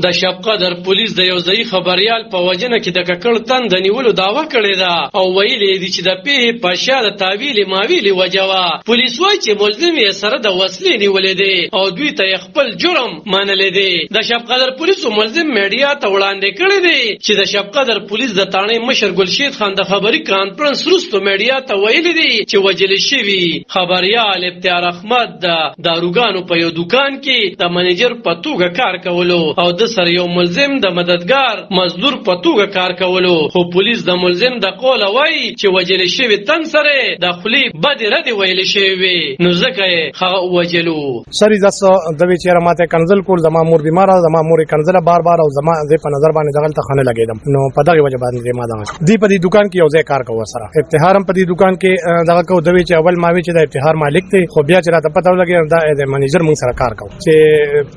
د شب قدر پولیس د یو ځای خبريال په وجنه کې د ککړ تن د نیولو داوا کړې ده او ویلي دي چې د پیه په شاده تعویل ماویل وجوا. پولیس وايي چې ملزم یې سره د وسلې نیولې دي او دوی ته خپل جرم منلې دي. د شب قدر پولیسو ملزم میډیا ته وړاندې کړی دی چې د شب قدر پولیس د تانې مشر ګلشید خان د خبري کانفرنس وروسته میډیا ته ویلي دي چې وجل شوی خبريال افتیار احمد د داروګانو په یو دکان کې د منیجر په توګه کار کولو او د سره یو ملزم د مددگار مزدور په توګه کار کولو. خو پولیس د ملزم د قول وایي چې وجل شوی تن سره د خلی بد رد ویل شوی نو ځکه هغه وجلو. سری زس د وی چیرې ماته کنزل کول زما مور بیمار زما مور کنزل بار بار او زما په نظر باندې دغل ته خانه لګیدم نو په دغه وجه باندې ما دا دی په دې دکان کې یو ځای کار کوو سره افتخارم په دې دکان کې دغه کو د وی چې اول ما وی چې د افتخار مالک دی خو بیا چې راته پته ولګی دا د منیجر مون سره کار کوو چې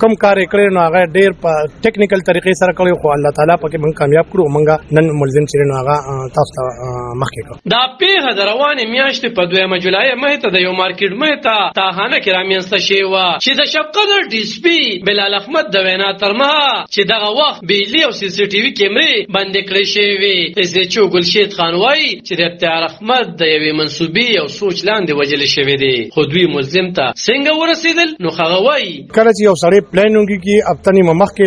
کم کار کړی نو هغه ډیر په ټیکنیکل طریقې سره کړی خو الله تعالی پکې مونږ کامیاب کړو مونږ نن ملزم چې نو هغه تاسو ته مخکې کړ. دا پیغه د روانې میاشتې په 2 جولای مهته د یو مارکیټ مهته تاهانه کې رامنځته شوی و چې د شب قدر ډي اس پي بلال احمد د وینا ترمه چې دغه وخت بیلی او سی سی ټي وي کیمرې بندې کړې شوی اس چې ګلشید خان وایي چې د افتیار احمد د یوې منسوبي او سوچ لاندې وجل شوی دی خو دوی ملزم ته څنګه ورسېدل نو هغه وایي کله چې یو سړی پلانینګ کوي اپتنی مخکې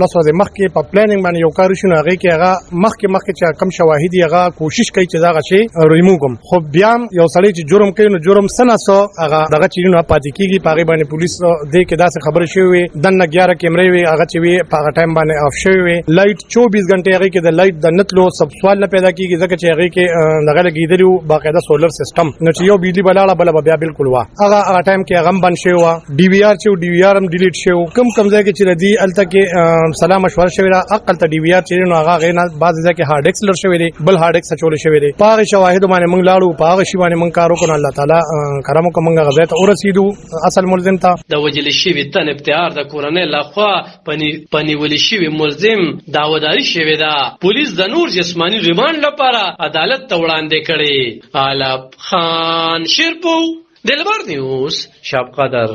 لاسو د مخکې په پلانینګ باندې یو کار شنو هغه کې هغه مخکې چې کم شواهد هغه کوشش کوي چې دا غشي ریموو کوم خو بیا یو سړی چې جرم کوي نو جرم سناسو هغه دغه چیرې نه پاتې کیږي پاغه باندې پولیس دې کې داسې خبره شوی دنه 11 کیمرې وي هغه چې وي په هغه ټایم باندې اف شوی لایټ 24 غنټه هغه کې د لایټ د نتلو سب سوال نه پیدا کیږي ځکه چې هغه کې دغه لګیدلو باقاعده سولر سیستم نو چې یو بجلی بلاړه بل بیا بالکل وا هغه ټایم کې هغه بند شوی وا ډي وی آر چې ډي وی آر هم ډیلیټ شو کم ځای کې چې ردی الته کې سلام مشوره شوی را عقل ته ډي وی آر چې نو هغه غینا بعض ځای کې هارد ډیسک لر شوی دی بل هارد ډیسک چول شوی دی پاغه شواهد باندې موږ لاړو پاغه شی باندې موږ کارو کړو الله تعالی کرم کوم موږ غزا ته ورسېدو اصل ملزم ته د وجل شوی تن ابتعار د کورنۍ لخوا پنی ولی شوی ملزم داوداری شوی دا پولیس د نور جسمانی ریماند لپاره عدالت ته وړاندې کړي. عالم خان شیرپو دلبر نیوز شب قدر.